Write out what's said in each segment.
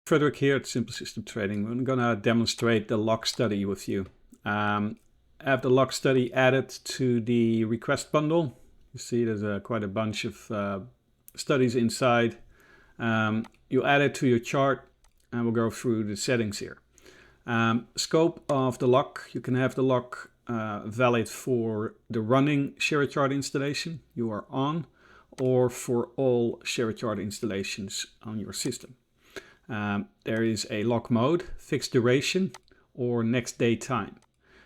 Frederick here at Simple System Trading. We're going to demonstrate the log study with you. I have the log study added to the request bundle. You see there's quite a bunch of studies inside. You add it to your chart and we'll go through the settings here. Scope of the log. You can have the log valid for the running ShareAchart installation you are on, or for all ShareAchart installations on your system. There is a log mode, fixed duration, or next day time.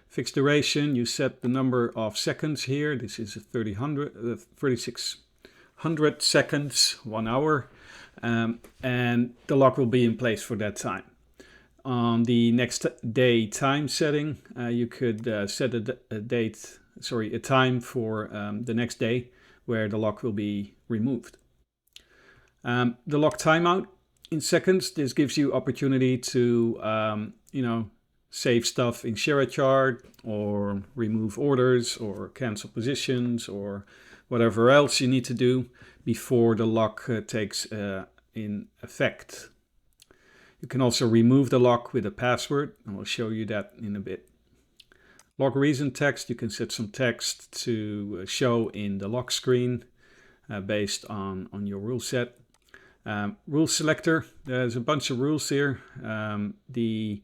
Fixed duration, you set the number of seconds here. This is 3600 seconds, 1 hour, and the log will be in place for that time. On the next day time setting, you could set a time for the next day where the log will be removed. The log timeout in seconds. This gives you opportunity to save stuff in ShareAchart, or remove orders, or cancel positions, or whatever else you need to do before the log takes in effect. You can also remove the log with a password, and we'll show you that in a bit. Log reason text, you can set some text to show in the log screen based on your rule set. Rule selector, there's a bunch of rules here. The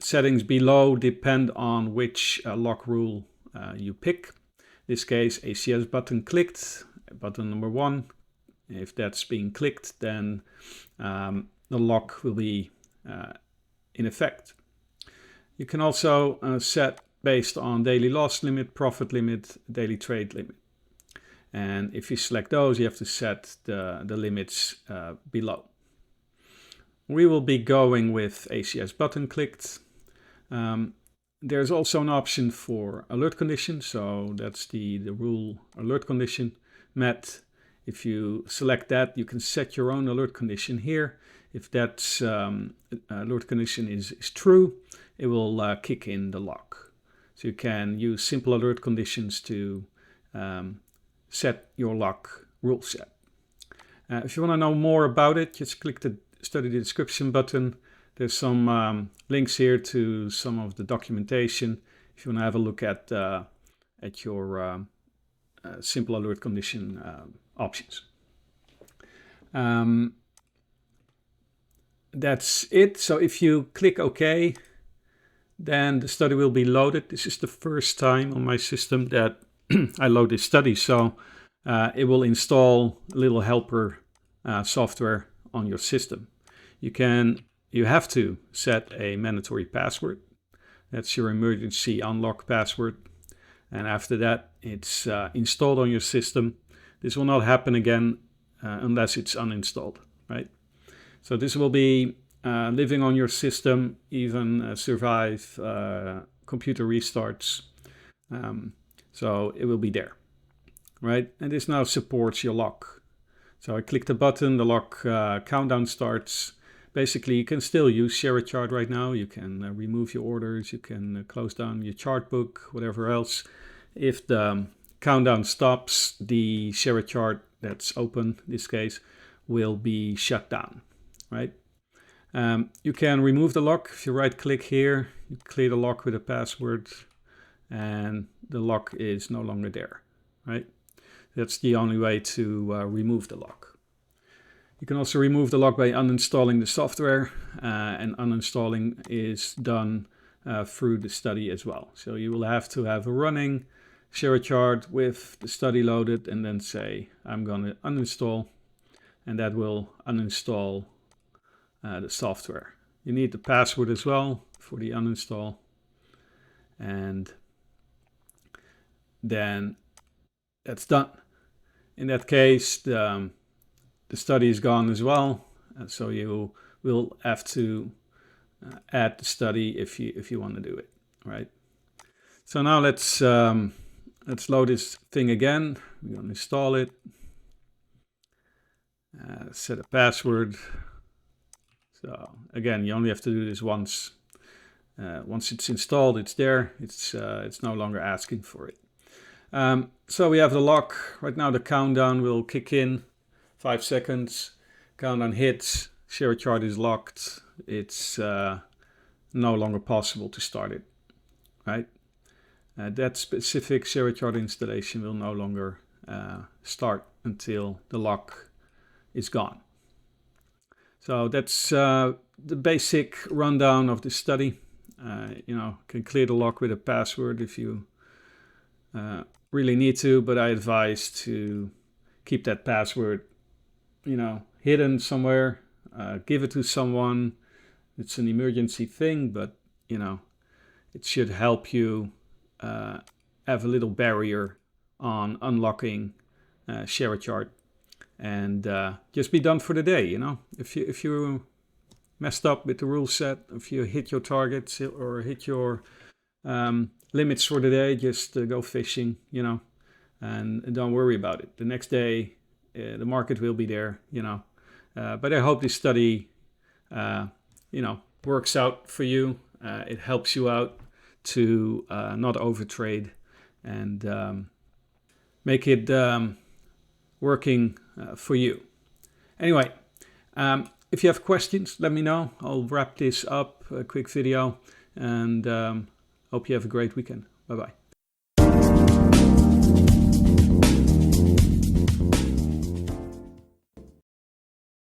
settings below depend on which log rule you pick. In this case, ACS button clicked, button number 1. If that's being clicked, then the log will be in effect. You can also set based on daily loss limit, profit limit, daily trade limit. And if you select those, you have to set the limits below. We will be going with ACS button clicked. There's also an option for alert condition. So that's the rule alert condition met. If you select that, you can set your own alert condition here. If that alert condition is true, it will kick in the log. So you can use simple alert conditions to set your log rule set. If you want to know more about it, just click the study the description button. There's some links here to some of the documentation if you want to have a look at your simple alert condition options. That's it. So if you click OK, then the study will be loaded. This is the first time on my system that I load this study, so it will install a little helper software on your system. You have to set a mandatory password. That's your emergency unlock password. And after that, it's installed on your system. This will not happen again unless it's uninstalled, right? So this will be living on your system, even survive computer restarts. So it will be there, right? And this now supports your log. So I click the button, the log countdown starts. Basically, you can still use ShareAchart right now. You can remove your orders, you can close down your chart book, whatever else. If the countdown stops, the ShareAchart that's open, in this case, will be shut down, right? You can remove the log. If you right click here, you clear the log with a password, and the log is no longer there, right? That's the only way to remove the log. You can also remove the log by uninstalling the software, and uninstalling is done through the study as well. So you will have to have a running ShareAchart with the study loaded and then say, I'm going to uninstall, and that will uninstall the software. You need the password as well for the uninstall, and then that's done. In that case, the study is gone as well, so you will have to add the study if you want to do it, right? So now let's load this thing again. We're going to install it. Set a password. So again, you only have to do this once. Once it's installed, it's there. It's no longer asking for it. So we have the log. Right now the countdown will kick in. 5 seconds. Countdown hits. share chart is locked, it's no longer possible to start it, right? That specific share chart installation will no longer start until the lock is gone. So that's the basic rundown of the study. You can clear the lock with a password if you really need to, but I advise to keep that password, hidden somewhere. Give it to someone. It's an emergency thing, but it should help you have a little barrier on unlocking share chart, and just be done for the day. If you messed up with the rule set, if you hit your targets or hit your limits for the day, just go fishing, and don't worry about it. The next day, the market will be there, but I hope this study, works out for you. It helps you out to not overtrade and make it working for you. Anyway, if you have questions, let me know. I'll wrap this up, a quick video, and hope you have a great weekend. Bye-bye.